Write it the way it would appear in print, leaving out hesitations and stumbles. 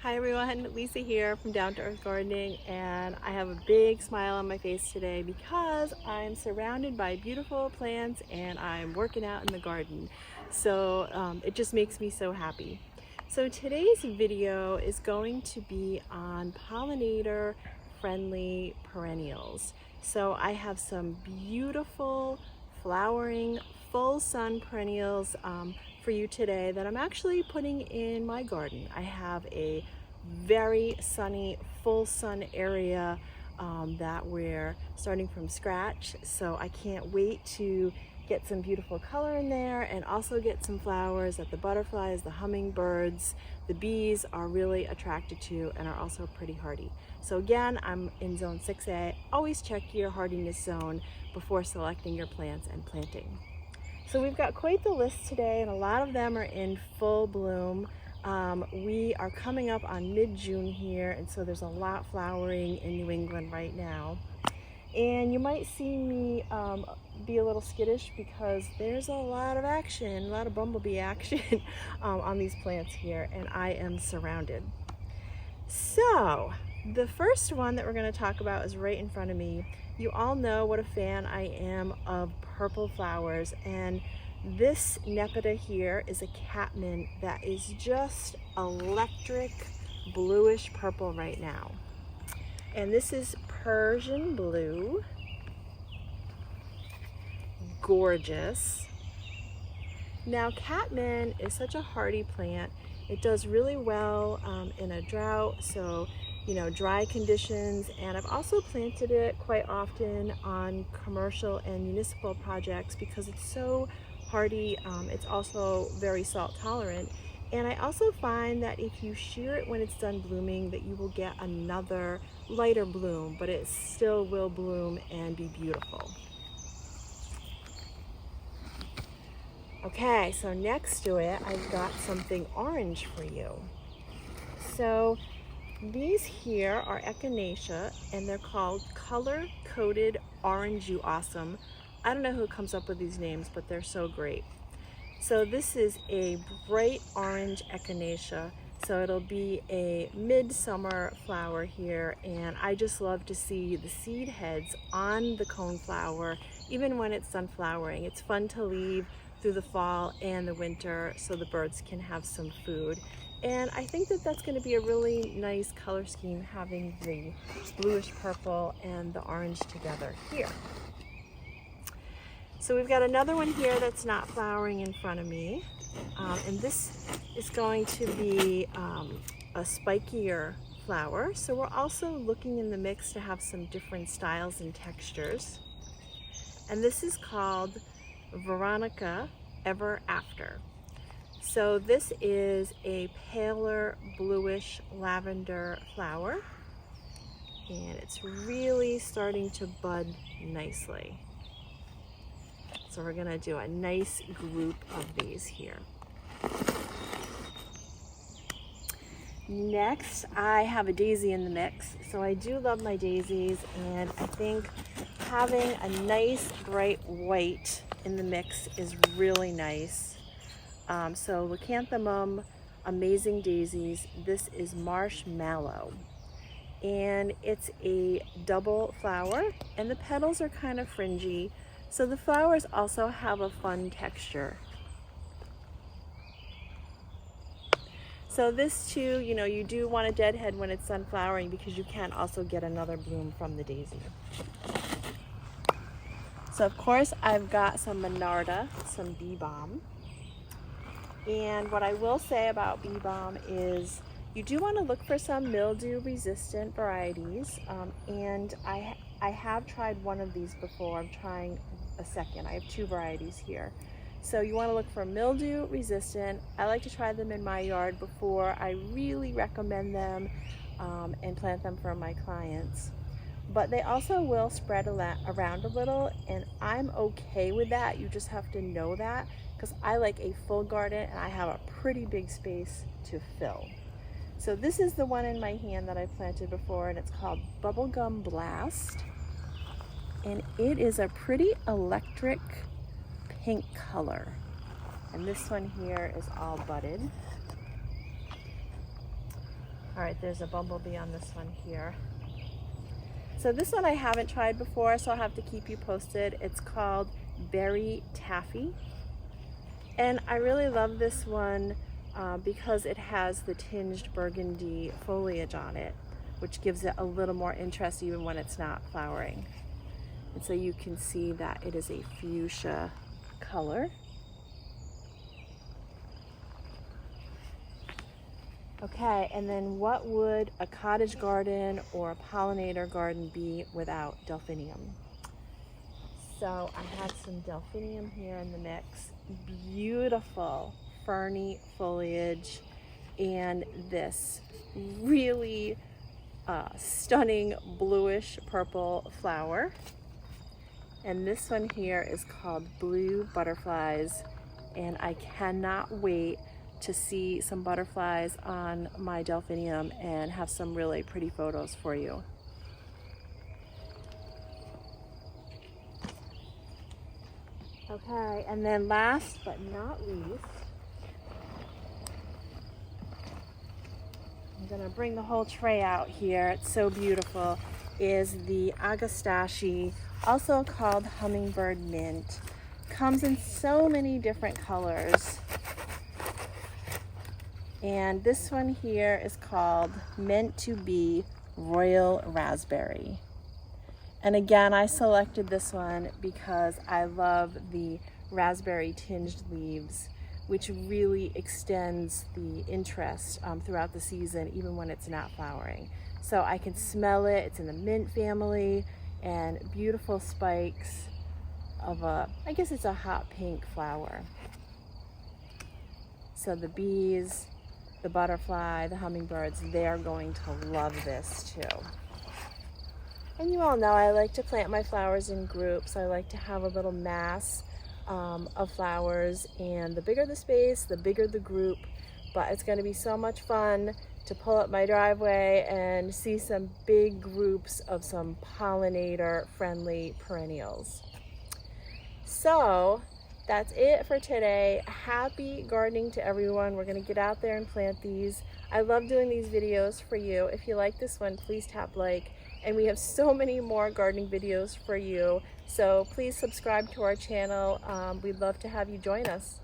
Hi everyone, Lisa here from Down to Earth Gardening, and I have a big smile on my face today because I'm surrounded by beautiful plants and I'm working out in the garden. So it just makes me so happy. So today's video is going to be on pollinator-friendly perennials. So I have some beautiful flowering full sun perennials for you today that I'm actually putting in my garden. I have a very sunny full sun area that we're starting from scratch, so I can't wait to get some beautiful color in there and also get some flowers that the butterflies, the hummingbirds, the bees are really attracted to and are also pretty hardy. So again, I'm in zone 6A. Always check your hardiness zone before selecting your plants and planting. So we've got quite the list today, and a lot of them are in full bloom. We are coming up on mid-June here, and so there's a lot flowering in New England right now. And you might see me be a little skittish because there's a lot of action, a lot of bumblebee action on these plants here, and I am surrounded. So the first one that we're going to talk about is right in front of me. You all know what a fan I am of purple flowers, and this nepeta here is a catmint that is just electric bluish purple right now. And this is Persian blue. Gorgeous. Now catmint is such a hardy plant. It does really well in a drought, so dry conditions, and I've also planted it quite often on commercial and municipal projects because it's so hardy. It's also very salt tolerant, and I also find that if you shear it when it's done blooming that you will get another lighter bloom, but it still will bloom and be beautiful. Okay, so next to it I've got something orange for you. So these here are echinacea, and they're called color-coded orange you awesome. I don't know who comes up with these names, but they're so great. So this is a bright orange echinacea, so it'll be a midsummer flower here, and I just love to see the seed heads on the coneflower even when it's done flowering. It's fun to leave through the fall and the winter so the birds can have some food. And I think that that's going to be a really nice color scheme, having the bluish purple and the orange together here. So we've got another one here that's not flowering in front of me, and this is going to be a spikier flower. So we're also looking in the mix to have some different styles and textures. And this is called Veronica Ever After. So this is a paler bluish lavender flower, and it's really starting to bud nicely. So we're going to do a nice group of these here. Next, I have a daisy in the mix. So I do love my daisies, and I think having a nice bright white in the mix is really nice. So Leucanthemum Amazing Daisies, this is Marshmallow, and it's a double flower, and the petals are kind of fringy, so the flowers also have a fun texture. So this too, you do want a deadhead when it's done flowering because you can also get another bloom from the daisy. So of course I've got some Monarda, some bee balm. And what I will say about bee balm is you do want to look for some mildew resistant varieties, and I have tried one of these before. I'm trying a second. I have two varieties here. So you want to look for mildew resistant. I like to try them in my yard before I really recommend them and plant them for my clients. But they also will spread around a little, and I'm okay with that. You just have to know that, because I like a full garden and I have a pretty big space to fill. So this is the one in my hand that I planted before, and it's called Bubblegum Blast. And it is a pretty electric pink color. And this one here is all budded. All right, there's a bumblebee on this one here. So this one I haven't tried before, so I'll have to keep you posted. It's called Berry Taffy. And I really love this one because it has the tinged burgundy foliage on it, which gives it a little more interest even when it's not flowering. And so you can see that it is a fuchsia color. Okay, and then what would a cottage garden or a pollinator garden be without delphinium? So I have some delphinium here in the mix. Beautiful ferny foliage and this really stunning bluish purple flower. And this one here is called Blue Butterflies, and I cannot wait to see some butterflies on my delphinium and have some really pretty photos for you. Okay, and then last but not least, I'm gonna bring the whole tray out here. It's so beautiful. Is the Agastache, also called Hummingbird Mint. Comes in so many different colors. And this one here is called Meant to Be Royal Raspberry. And again, I selected this one because I love the raspberry tinged leaves, which really extends the interest throughout the season, even when it's not flowering. So I can smell it. It's in the mint family, and beautiful spikes of I guess it's a hot pink flower. So the bees, the butterfly, the hummingbirds, they're going to love this too. And you all know I like to plant my flowers in groups. I like to have a little mass of flowers, and the bigger the space, the bigger the group. But it's going to be so much fun to pull up my driveway and see some big groups of some pollinator-friendly perennials. So that's it for today. Happy gardening to everyone. We're going to get out there and plant these. I love doing these videos for you. If you like this one, please tap like. And we have so many more gardening videos for you. So please subscribe to our channel. We'd love to have you join us.